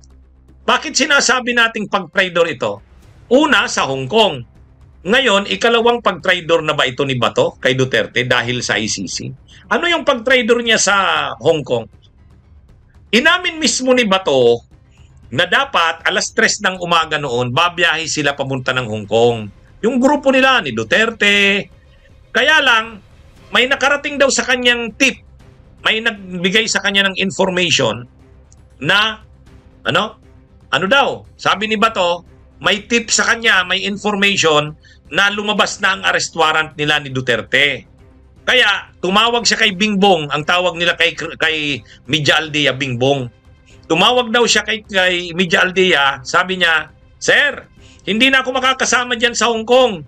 Bakit sinasabi nating pag-traidor ito? Una, sa Hong Kong. Ngayon, ikalawang pag-traidor na ba ito ni Bato kay Duterte dahil sa ICC? Ano yung pag-traidor niya sa Hong Kong? Inamin mismo ni Bato na dapat alas 3 ng umaga noon, babiyahe sila pamunta ng Hong Kong. Yung grupo nila ni Duterte. Kaya lang, may nakarating daw sa kanyang tip. May nagbigay sa kanya ng information na, ano daw, sabi ni Bato, may tip sa kanya, may information na lumabas na ang arrest warrant nila ni Duterte. Kaya, tumawag siya kay Bingbong, ang tawag nila kay Media Aldea, Bingbong. Tumawag daw siya kay Media Aldea, sabi niya, Sir, hindi na ako makakasama dyan sa Hong Kong.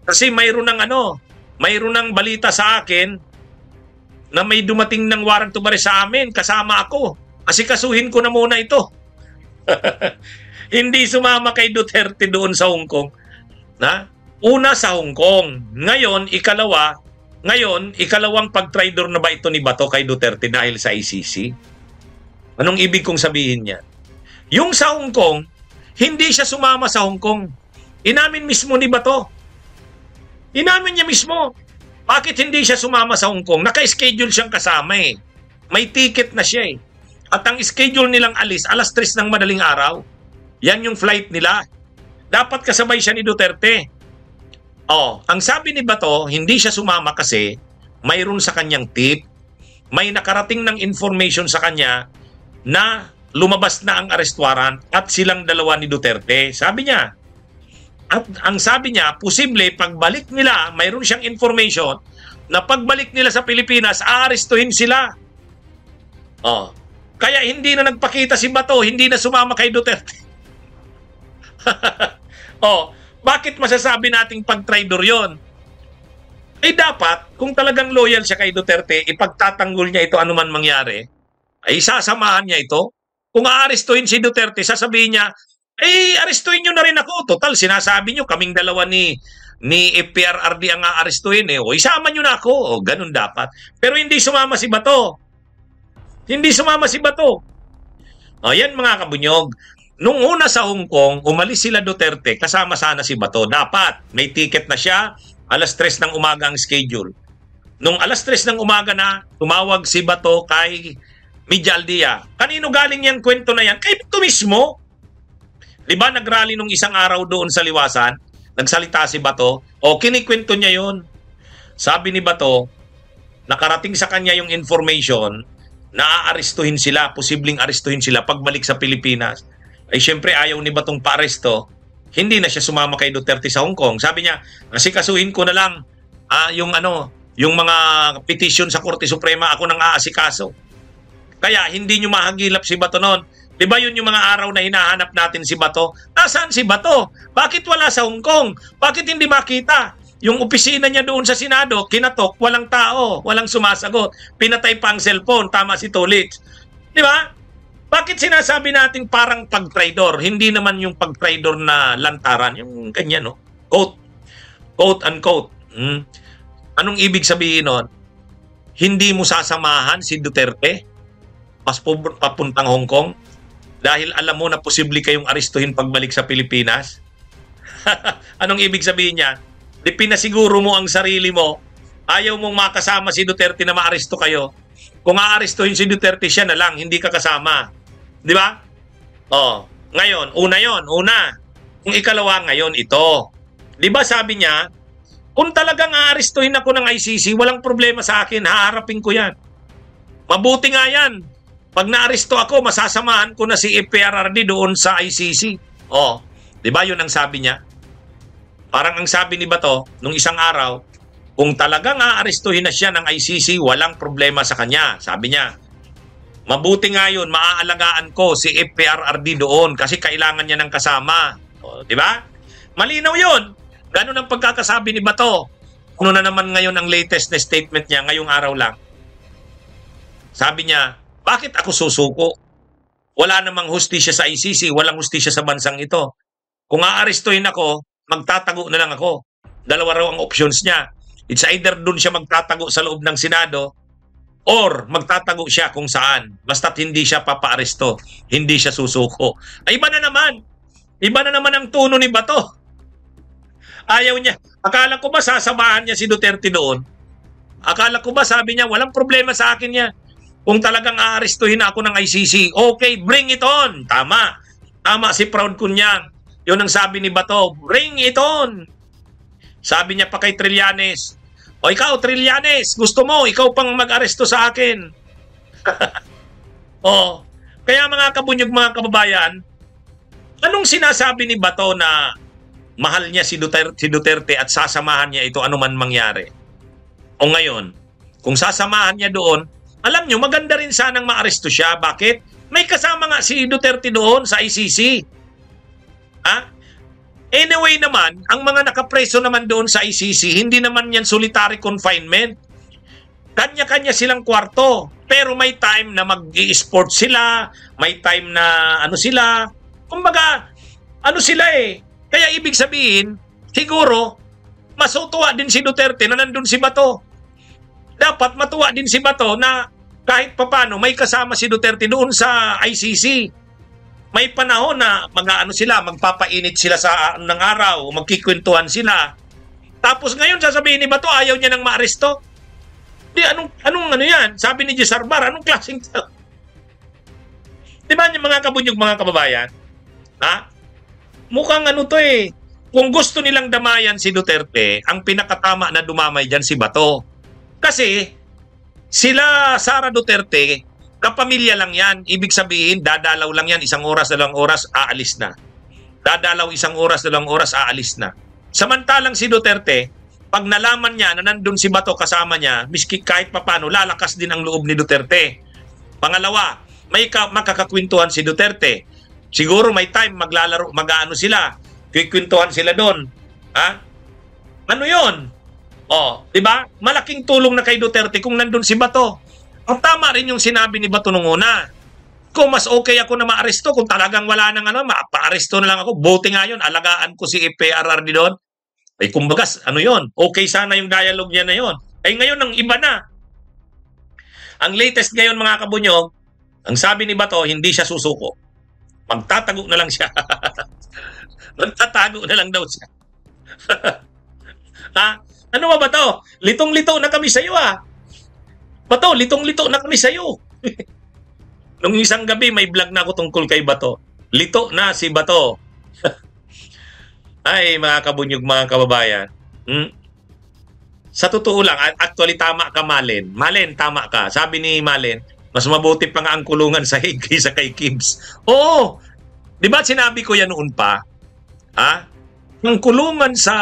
Kasi mayroon ng balita sa akin na may dumating ng warrant of arrest sa amin, kasama ako. Kasi kasuhin ko na muna ito. Hindi sumama kay Duterte doon sa Hong Kong. Una sa Hong Kong. Ngayon, ikalawang pag-traidor na ba ito ni Bato kay Duterte dahil sa ICC? Anong ibig kong sabihin niya? Yung sa Hong Kong, hindi siya sumama sa Hong Kong. Inamin mismo ni Bato. Inamin niya mismo. Bakit hindi siya sumama sa Hong Kong? Naka-schedule siyang kasama eh. May ticket na siya eh. At ang schedule nilang alis, alas 3 ng madaling araw. Yan yung flight nila. Dapat kasabay siya ni Duterte. Ang sabi ni Bato, hindi siya sumama kasi mayroon sa kanyang tip. May nakarating ng information sa kanya na lumabas na ang arrest warrant at silang dalawa ni Duterte. Sabi niya. At ang sabi niya, posible pagbalik nila, mayroon siyang information na pagbalik nila sa Pilipinas, aarestuhin sila. Kaya hindi na nagpakita si Bato, hindi na sumama kay Duterte. Bakit masasabi nating pag-traidor yon? Dapat, kung talagang loyal siya kay Duterte, ipagtatanggol niya ito anuman mangyari, ay sasamahan niya ito. Kung aarestuhin si Duterte, sasabihin niya, arestuhin nyo na rin ako. Total, sinasabi nyo, kaming dalawa ni FPRRD ang aarestuhin. Isama nyo na ako. Ganun dapat. Pero hindi sumama si Bato. Hindi sumama si Bato. Yan mga kabunyog. Nung una sa Hong Kong, umalis sila Duterte, kasama sana si Bato. Dapat, may ticket na siya, alas 3 ng umaga ang schedule. Nung alas 3 ng umaga na, tumawag si Bato kay Media Aldea. Kanino galing yung kwento na yan? Kay Bato mismo. Diba nagrally nung isang araw doon sa Liwasan? Nagsalita si Bato. Kinikwento niya yun. Sabi ni Bato, nakarating sa kanya yung information na aarestuhin sila, posibleng arestuhin sila pagbalik sa Pilipinas. Siyempre ayaw ni Batong pa-aresto. Hindi na siya sumama kay Duterte sa Hong Kong. Sabi niya, asikasuhin ko na lang yung mga petition sa Korte Suprema, ako nang aasikaso. Kaya hindi nyo mahagilap si Bato noon. Diba yun yung mga araw na hinahanap natin si Bato? Nasaan si Bato? Bakit wala sa Hong Kong? Bakit hindi makita? Yung opisina niya doon sa Senado, kinatok, walang tao, walang sumasagot. Pinatay pa ang cellphone, tama si Tolitz. Diba? Bakit sinasabi natin parang pag-traidor? Hindi naman yung pag-traidor na lantaran. Yung ganyan, no? Quote unquote. Anong ibig sabihin nun? Hindi mo sasamahan si Duterte papuntang Hong Kong? Dahil alam mo na posible kayong arestuhin pagbalik sa Pilipinas? Anong ibig sabihin niya? Pinasiguro mo ang sarili mo Ayaw mong makasama si Duterte na maaresto kayo. Kung aarestuhin si Duterte, siya na lang, hindi ka kasama. Di ba? Oh, ngayon, una. Kung ikalawa ngayon, ito. Di ba sabi niya, kung talagang aarestuhin ako ng ICC, walang problema sa akin, haharapin ko yan. Mabuti nga yan. Pag naaresto ako, masasamahan ko na si FPRRD doon sa ICC. Oh, di ba yun ang sabi niya? Parang ang sabi ni Bato, nung isang araw, kung talagang aarestuhin na siya ng ICC, walang problema sa kanya. Sabi niya, mabuti nga yun, maaalagaan ko si FPRRD doon kasi kailangan niya ng kasama. O, di ba? Malinaw yun. Ganun ang pagkakasabi ni Bato. Ano na naman ngayon ang latest na statement niya ngayong araw lang? Sabi niya, bakit ako susuko? Wala namang hustisya sa ICC, walang hustisya sa bansang ito. Kung aarestuhin ako, magtatago na lang ako. Dalawa raw ang options niya. It's either doon siya magtatago sa loob ng Senado or magtatago siya kung saan. Basta't hindi siya papaaresto, hindi siya susuko. Ay, iba na naman. Iba na naman ang tono ni Bato. Ayaw niya. Akala ko ba sasamahan niya si Duterte doon? Akala ko ba sabi niya, walang problema sa akin niya. Kung talagang aarestuhin ako ng ICC, okay, bring it on. Tama. Tama si Proud Kunyang. Yun ang sabi ni Bato, bring it on. Sabi niya pa kay Trillanes, o ikaw Trillanes, gusto mo, ikaw pang mag-aresto sa akin. O, kaya mga kabunyog, mga kababayan, anong sinasabi ni Bato na mahal niya si Duterte at sasamahan niya ito anuman mangyari? O ngayon, kung sasamahan niya doon, alam niyo, maganda rin sanang maaresto siya. Bakit? May kasama nga si Duterte doon sa ICC. Ha? Anyway naman, ang mga nakapreso naman doon sa ICC, hindi naman yan solitary confinement. Kanya-kanya silang kwarto. Pero may time na mag-i-sport sila, may time na ano sila. Kumbaga, ano sila eh. Kaya ibig sabihin, siguro, masutuwa din si Duterte na nandun si Bato. Dapat matuwa din si Bato na kahit papano may kasama si Duterte doon sa ICC. May panahon na sila, magpapainit sila sa ng araw, magkikwentuhan sila. Tapos ngayon sasabihin ni Bato, ayaw niya nang maaresto. Di, anong yan? Sabi ni Jessar Bar, anong klaseng di ba mga kabunyog, mga kababayan? Ha? Mukhang to eh. Kung gusto nilang damayan si Duterte, ang pinakatama na dumamay dyan si Bato. Kasi sila, Sara Duterte, kapamilya lang yan. Ibig sabihin, dadalaw lang yan. 1 oras, 2 oras, aalis na. Dadalaw 1 oras, 2 oras, aalis na. Samantalang si Duterte, pag nalaman niya na nandun si Bato kasama niya, miski kahit papano, lalakas din ang loob ni Duterte. Pangalawa, may makakakwentuhan si Duterte. Siguro may time, maglalaro, mag-aano sila. Kikwentuhan sila doon. Ha? Ano yun? O, di ba? Malaking tulong na kay Duterte kung nandun si Bato. Ang tama rin yung sinabi ni Bato nung una. Kung mas okay ako na maaresto, kung talagang wala nang mapa-aresto na lang ako. Buti nga yun, alagaan ko si FPRRD doon. Ay kumbaga, yun? Okay sana yung dialogue niya na yun. Ay ngayon, ang iba na. Ang latest ngayon, mga kabunyog, ang sabi ni Bato, hindi siya susuko. Magtatago na lang siya. Magtatago na lang daw siya. Ha? Ano ba Bato? Litong-lito na kami sa iyo Bato, litong-lito na kami sa'yo. Nung isang gabi, may vlog na ako tungkol kay Bato. Lito na si Bato. Ay, mga kabunyog, mga kababayan. Sa totoo lang, actually tama ka, Malen. Malen, tama ka. Sabi ni Malen, mas mabuti pa nga ang kulungan sa Hague kaysa kay Gibbs. Oo! Di ba sinabi ko yan noon pa? Ha? Ang kulungan sa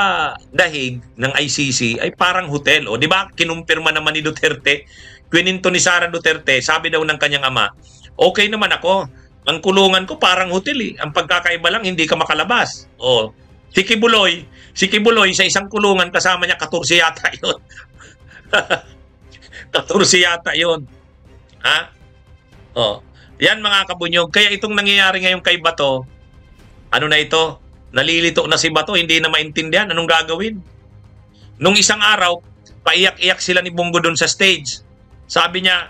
The Hague ng ICC ay parang hotel. O, di ba? Kinumpirma naman ni Duterte. Kwininto ni Sara Duterte, sabi daw ng kanyang ama, okay naman ako. Ang kulungan ko parang hotel eh. Ang pagkakaiba lang, hindi ka makalabas. O, si Kibuloy sa isang kulungan, kasama niya 14 yata yun. 14 yata yun. Ha? O, yan mga kabunyog. Kaya itong nangyayari ngayon kay Bato, ano na ito? Nalilito na si Bato, hindi na maintindihan anong gagawin. Nung isang araw, paiyak-iyak sila ni Bongo doon sa stage. Sabi niya,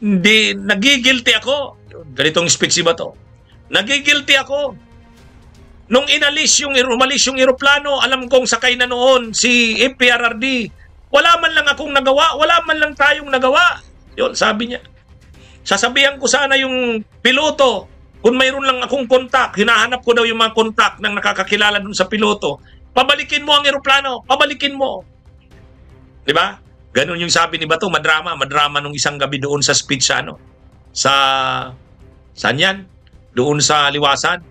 hindi, nagigilty ako. Ganitong speak si Bato. Nagigilty ako. Nung umalis yung eroplano, alam kong sakay na noon si FPRRD. Wala man lang akong nagawa, wala man lang tayong nagawa. Yun, sabi niya. Sasabihan ko sana yung piloto, kung mayroon lang akong kontak, hinahanap ko daw yung mga kontak ng nakakakilala dun sa piloto, pabalikin mo ang eroplano, pabalikin mo. Di ba? Ganun yung sabi ni Bato, madrama nung isang gabi doon sa speech sa saan yan? Doon sa Liwasan.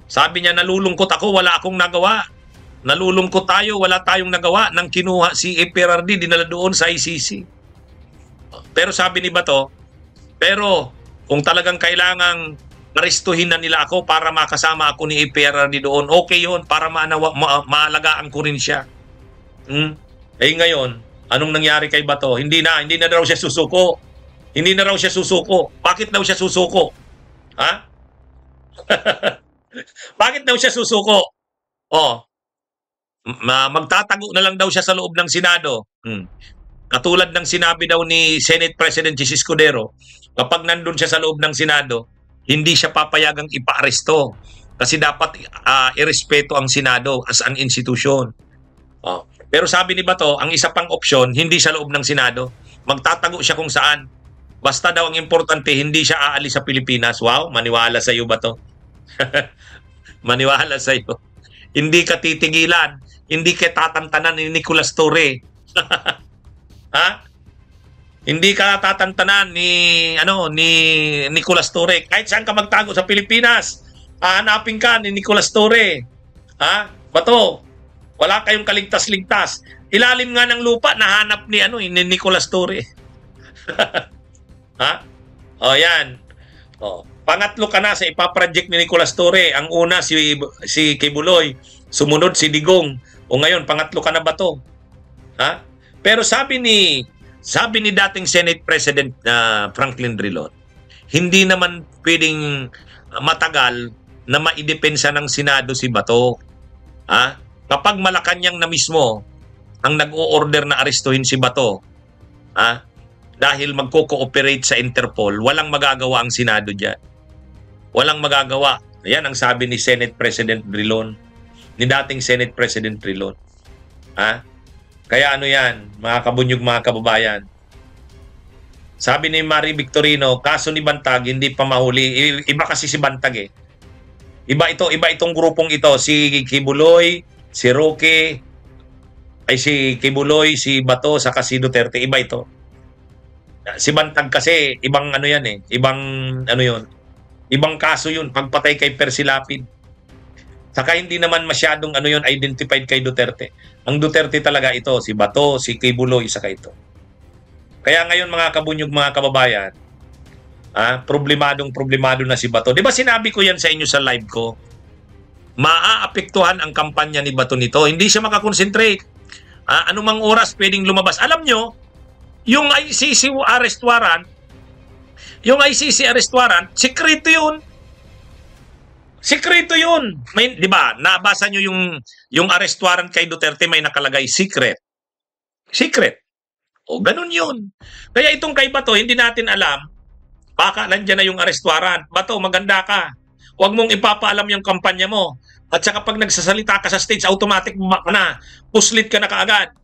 Sabi niya, nalulungkot ako, wala akong nagawa. Nalulungkot tayo, wala tayong nagawa nang kinuha si FPRRD, dinala doon sa ICC. Pero sabi ni Bato, pero kung talagang kailangang aristuhin na nila ako para makasama ako ni FPRRD doon, okay yun, para maalagaan ko rin siya. Eh ngayon, anong nangyari kay Bato? Hindi na daw siya susuko. Hindi na raw siya susuko. Bakit daw siya susuko? Ha? Bakit daw siya susuko? Magtatago na lang daw siya sa loob ng Senado. Katulad ng sinabi daw ni Senate President Jesus Escudero, kapag nandun siya sa loob ng Senado, hindi siya papayagang ipa-aresto kasi dapat irespeto ang Senado as an institution. Pero sabi ni Bato, ang isa pang opsyon, hindi sa loob ng Senado, magtatago siya kung saan. Basta daw ang importante, hindi siya aalis sa Pilipinas. Wow, maniwala sa iyo ba to? Maniwala sa iyo. Hindi ka titigilan, hindi ka tatantanan ni Nicolas Torre. Ha? Hindi ka tatantanan ni Nicolas Torre. Kahit saan ka magtago sa Pilipinas, hahanapin ka ni Nicolas Torre. Ha? Bato, wala kayong kaligtas-ligtas. Ilalim nga ng lupa, nahanap ni Nicolas Torre. Ha? Yan. Pangatlo ka na sa ipaproject ni Nicolas Torre. Ang una si Kibuloy, sumunod si Digong. O ngayon, pangatlo ka na ba to? Ha? Pero sabi ni dating Senate President Franklin Drilon, hindi naman pwedeng matagal na maidepensa ng Senado si Bato. Ha? Kapag Malacanang na mismo ang nag-o-order na arestuhin si Bato, dahil magko-cooperate sa Interpol, walang magagawa ang Senado dyan. Walang magagawa. Yan ang sabi ni Senate President Drilon, ni dating Senate President Drilon. Kaya yan, mga kabunyog, mga kababayan. Sabi ni Mari Victorino, kaso ni Bantag, hindi pa mahuli. Iba kasi si Bantag eh. Iba itong grupong ito. Si Kibuloy, si Roque, si Kibuloy, si Bato, saka si Duterte. Iba ito. Si Bantag kasi, ibang yan eh. Ibang kaso yun. Pagpatay kay Percy Lapid. Saka hindi naman masyadong identified kay Duterte. Ang Duterte talaga ito, si Bato, si Kibuloy, saka ito. Kaya ngayon mga kabunyog, mga kababayan, problemado na si Bato. Di ba sinabi ko yan sa inyo sa live ko? Maaapektuhan ang kampanya ni Bato nito. Hindi siya makakonsentrate. Anumang oras pwedeng lumabas. Alam nyo, yung ICC arrest warrant, sekreto yun. Sekreto yun. Di ba? Nabasa nyo yung arrest warrant kay Duterte, may nakalagay secret. Secret. O, ganun yun. Kaya itong kay Bato, hindi natin alam, baka nandiyan na yung arrest warrant. Bato, maganda ka. Huwag mong ipapaalam yung kampanya mo. At saka pag nagsasalita ka sa stage, automatic bumaka na. Puslit ka na kaagad.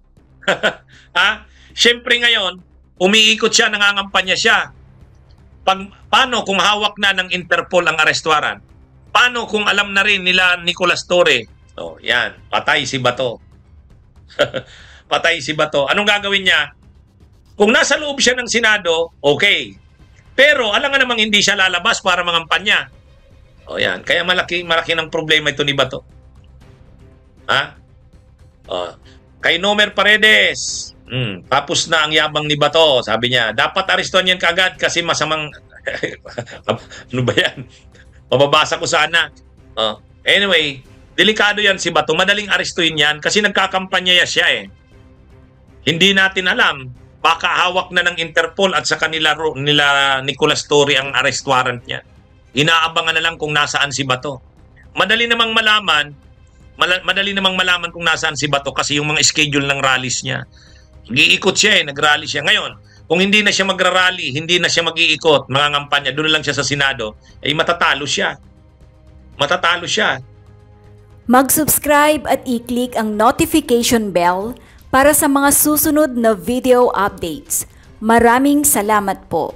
Siyempre ngayon, umiikot siya, nangangampanya siya. Paano kung hawak na ng Interpol ang arrest warrant? Paano kung alam na rin nila Nicolas Torre? Yan, patay si Bato. Patay si Bato. Anong gagawin niya? Kung nasa loob siya ng Senado, okay. Pero alam nga namang hindi siya lalabas para mangampanya. Yan. Kaya malaki ng problema ito ni Bato. Kay Nomer Paredes, tapos na ang yabang ni Bato. Sabi niya, dapat arestuhan yan kaagad kasi masamang... ano ba yan? Mababasa ko sana. Anyway, delikado yan si Bato. Madaling arestuhin yan kasi nagkakampanya siya eh. Hindi natin alam. Baka hawak na ng Interpol at sa kanila Nicolas Torre ang arrest warrant niya. Inaabangan na lang kung nasaan si Bato. Madali namang malaman kung nasaan si Bato kasi yung mga schedule ng rallies niya. Nag-iikot siya eh, nag-rally siya. Ngayon, kung hindi na siya mag-rally, hindi na siya mag-iikot, mga ngampanya, doon lang siya sa Senado, ay matatalo siya. Matatalo siya. Mag-subscribe at i-click ang notification bell para sa mga susunod na video updates. Maraming salamat po.